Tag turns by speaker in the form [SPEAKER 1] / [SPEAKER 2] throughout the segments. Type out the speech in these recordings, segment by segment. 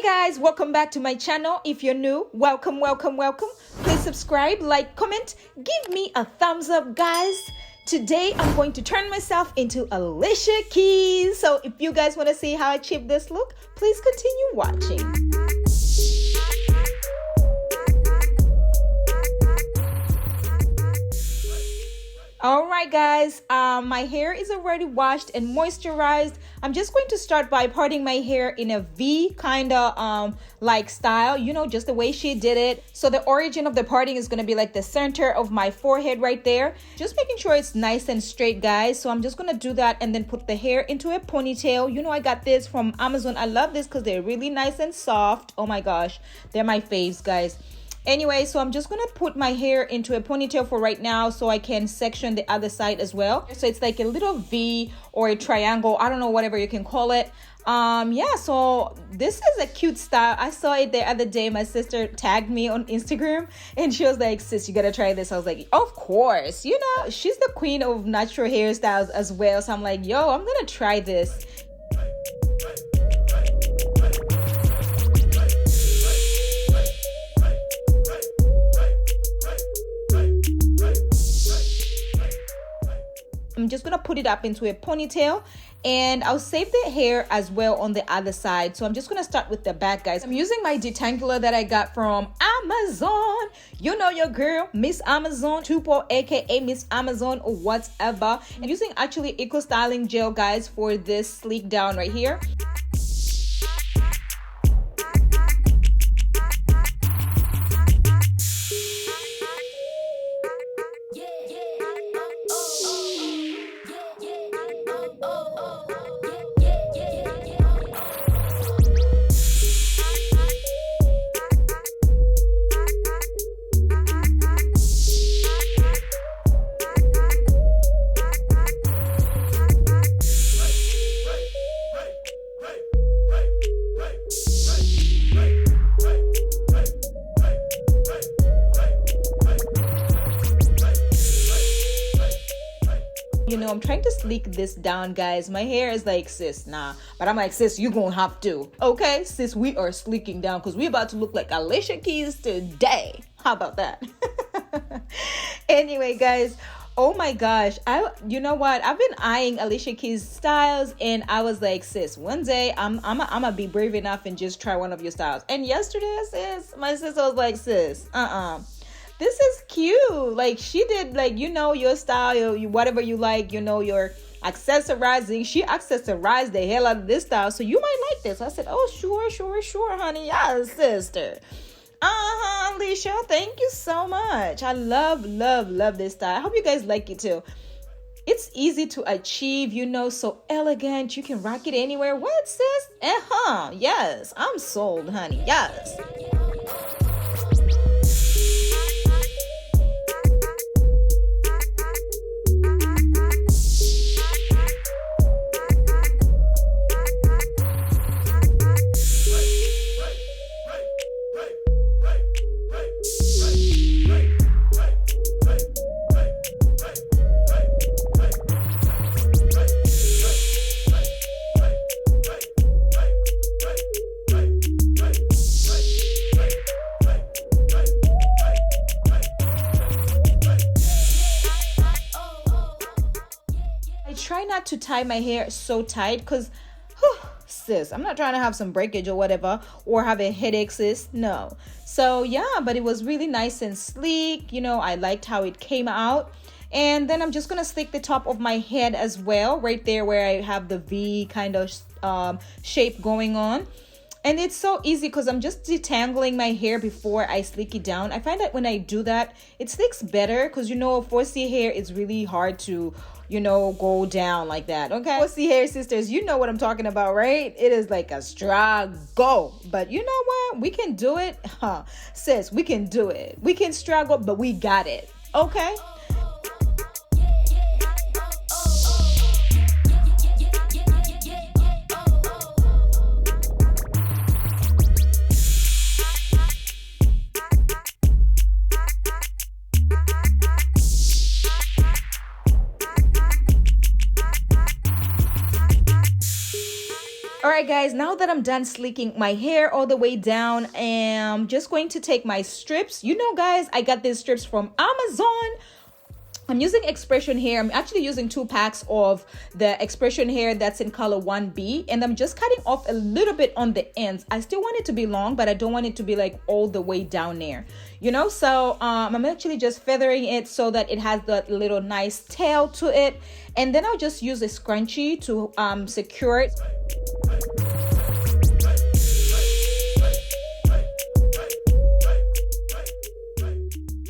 [SPEAKER 1] Hey guys, welcome back to my channel. If you're new, welcome. Please subscribe, like, comment, give me a thumbs up, guys. Today I'm going to turn myself into Alicia Keys. So if you guys want to see how I achieve this look, please continue watching. All right, guys, my hair is already washed and moisturized. I'm just going to start by parting my hair in a V kind of like style, you know, just the way she did it. So the origin of the parting is going to be like the center of my forehead right there. Just making sure it's nice and straight, guys. So I'm just going to do that and then put the hair into a ponytail. You know, I got this from Amazon. I love this because they're really nice and soft. Oh my gosh, they're my faves, guys. Anyway, so I'm just gonna put my hair into a ponytail for right now so I can section the other side as well. So it's like a little V or a triangle, I don't know, whatever you can call it. Yeah, so this is a cute style. I saw it the other day. My sister tagged me on Instagram and she was like, sis, you gotta try this. I was like, of course, you know, she's the queen of natural hairstyles as well. So I'm like, yo, I'm gonna try this. I'm just gonna put it up into a ponytail and I'll save the hair as well on the other side. So I'm just gonna start with the back, guys. I'm using my detangler that I got from Amazon. You know your girl, Miss Amazon, Tupo, aka Miss Amazon or whatever. And using actually Eco Styling Gel, guys, for this sleek down right here. You know, I'm trying to sleek this down, guys. My hair is like, sis, nah. But I'm like, sis, you gonna have to. Okay, sis, we are sleeking down because we're about to look like Alicia Keys today. How about that? Anyway, guys, oh my gosh. You know what? I've been eyeing Alicia Keys styles and I was like, sis, one day I'm gonna be brave enough and just try one of your styles. And yesterday, sis, my sister was like, sis, this is cute. Like she did, like, you know, your style, whatever you like, you know, your accessorizing. She accessorized the hell out of this style, so you might like this. I said, oh, sure, honey. Yes, sister. Alicia, thank you so much. I love this style. I hope you guys like it too. It's easy to achieve, you know, so elegant. You can rock it anywhere. What, sis? Yes, I'm sold, honey. Yes. Try not to tie my hair so tight because sis, I'm not trying to have some breakage or whatever or have a headache, sis. No. So yeah, but it was really nice and sleek. You know, I liked how it came out. And then I'm just gonna sleek the top of my head as well, right there where I have the V kind of shape going on. And it's so easy because I'm just detangling my hair before I sleek it down. I find that when I do that, it sleeks better because, you know, 4C hair is really hard to, you know, go down like that. Okay, 4C hair sisters, you know what I'm talking about, right? It is like a struggle, but you know what? We can do it. Sis, we can do it. We can struggle, but we got it. Okay. right, guys, now that I'm done sleeking my hair all the way down, I'm just going to take my strips. You know, guys, I got these strips from Amazon. I'm using Xpression hair. I'm actually using 2 packs of the Xpression hair that's in color 1B, and I'm just cutting off a little bit on the ends. I still want it to be long, but I don't want it to be like all the way down there, you know. So I'm actually just feathering it so that it has that little nice tail to it, and then I'll just use a scrunchie to secure it.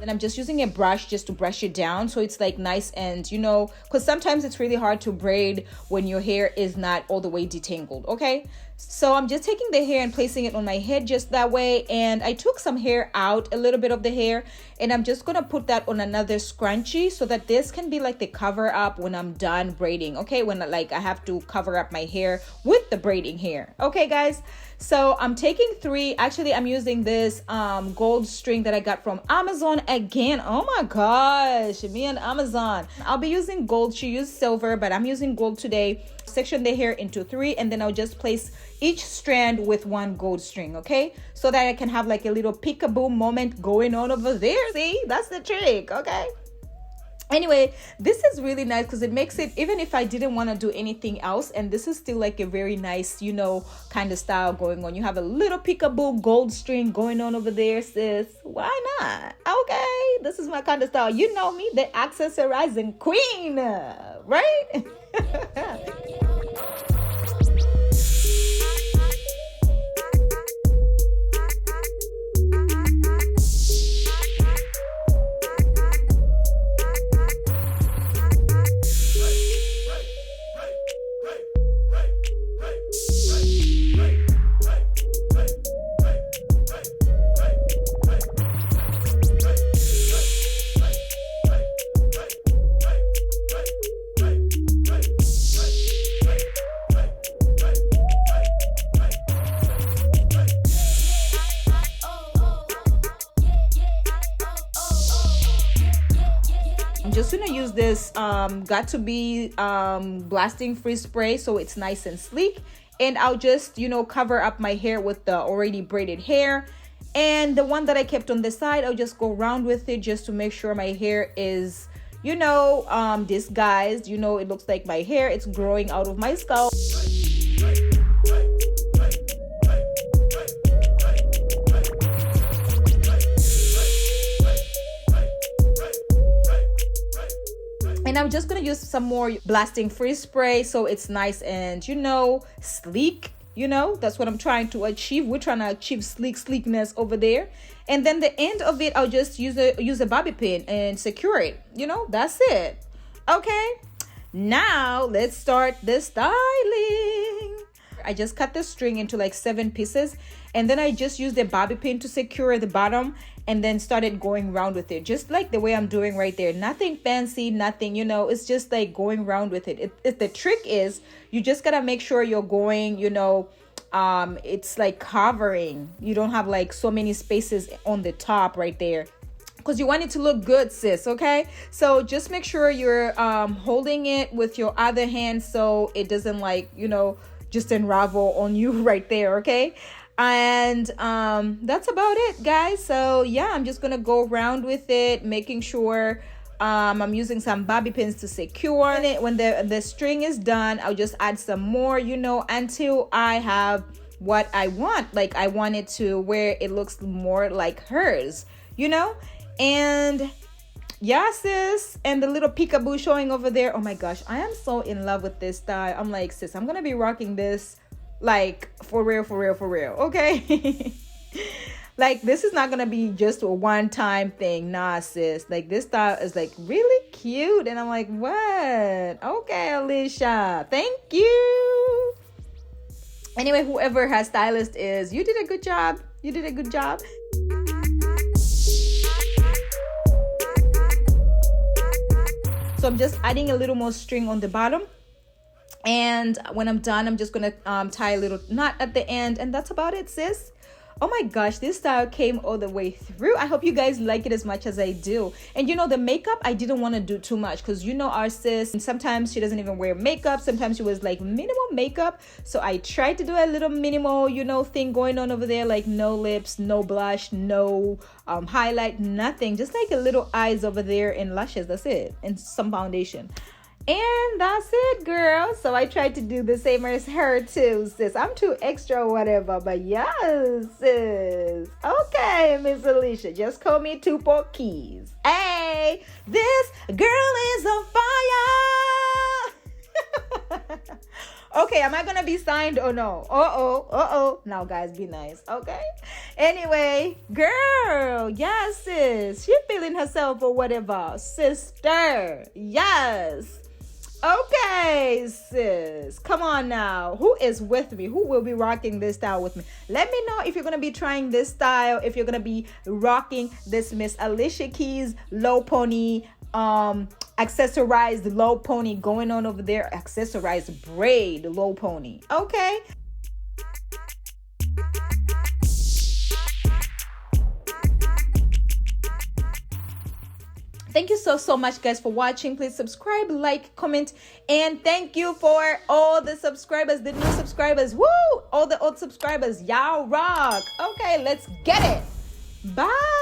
[SPEAKER 1] And I'm just using a brush just to brush it down so it's like nice, and you know, because sometimes it's really hard to braid when your hair is not all the way detangled. Okay, so I'm just taking the hair and placing it on my head just that way, and I took some hair out, a little bit of the hair, and I'm just gonna put that on another scrunchie so that this can be like the cover up when I'm done braiding. Okay, when like I have to cover up my hair with the braiding hair. Okay, guys, so I'm taking 3. Actually, I'm using this gold string that I got from Amazon again. Oh my gosh, me and Amazon. I'll be using gold. She used silver, but I'm using gold today. Section the hair into 3, and then I'll just place each strand with 1 gold string, okay, so that I can have like a little peekaboo moment going on over there. See, that's the trick. Okay, anyway, this is really nice because it makes it, even if I didn't want to do anything else, and this is still like a very nice, you know, kind of style going on. You have a little peekaboo gold string going on over there, sis. Why not? Okay, this is my kind of style. You know me, the accessorizing queen, right? I'm just gonna use this got to be blasting free spray so it's nice and sleek, and I'll just, you know, cover up my hair with the already braided hair. And the one that I kept on the side, I'll just go around with it just to make sure my hair is, you know, disguised. You know, it looks like my hair, it's growing out of my scalp. And I'm just gonna use some more blasting free spray so it's nice and, you know, sleek. You know, that's what I'm trying to achieve. We're trying to achieve sleekness over there. And then the end of it, I'll just use a bobby pin and secure it. You know, that's it. Okay, now let's start the styling. I just cut the string into like 7 pieces, and then I just used a bobby pin to secure the bottom, and then started going around with it just like the way I'm doing right there. Nothing fancy, nothing, you know, it's just like going around with it. The trick is you just gotta make sure you're going, you know, it's like covering. You don't have like so many spaces on the top right there, because you want it to look good, sis. Okay, so just make sure you're holding it with your other hand so it doesn't, like, you know, just unravel on you right there. Okay, and that's about it, guys. So yeah, I'm just gonna go around with it, making sure I'm using some bobby pins to secure it. When the string is done, I'll just add some more, you know, until I have what I want. Like, I want it to where it looks more like hers, you know. And yeah, sis, and the little peekaboo showing over there. Oh my gosh, I am so in love with this style. I'm like, sis, I'm gonna be rocking this like for real, okay? Like, this is not gonna be just a one-time thing. Nah, sis, like, this style is like really cute, and I'm like, what? Okay, Alicia, thank you. Anyway, whoever her stylist is, you did a good job. So I'm just adding a little more string on the bottom, and when I'm done, I'm just gonna tie a little knot at the end, and that's about it, sis. Oh my gosh, this style came all the way through. I hope you guys like it as much as I do. And you know, the makeup, I didn't want to do too much because you know our sis, and sometimes she doesn't even wear makeup. Sometimes she was like minimal makeup. So I tried to do a little minimal, you know, thing going on over there, like no lips, no blush, no highlight, nothing. Just like a little eyes over there and lashes. That's it. And some foundation. And that's it, girl. So I tried to do the same as her too, sis. I'm too extra or whatever, but yes, sis. Okay, Miss Alicia, just call me Tupo Keys. Hey, this girl is on fire. Okay, am I gonna be signed or no? Uh-oh. Now, guys, be nice, okay? Anyway, girl, yes, sis. She feeling herself or whatever. Sister, yes. Okay, sis. Come on now. Who is with me? Who will be rocking this style with me? Let me know if you're going to be trying this style, if you're going to be rocking this Miss Alicia Keys low pony, accessorized low pony going on over there, accessorized braid low pony. Okay. Thank you so much, guys, for watching. Please subscribe, like, comment, and thank you for all the subscribers, the new subscribers. Woo! All the old subscribers. Y'all rock. Okay, let's get it. Bye.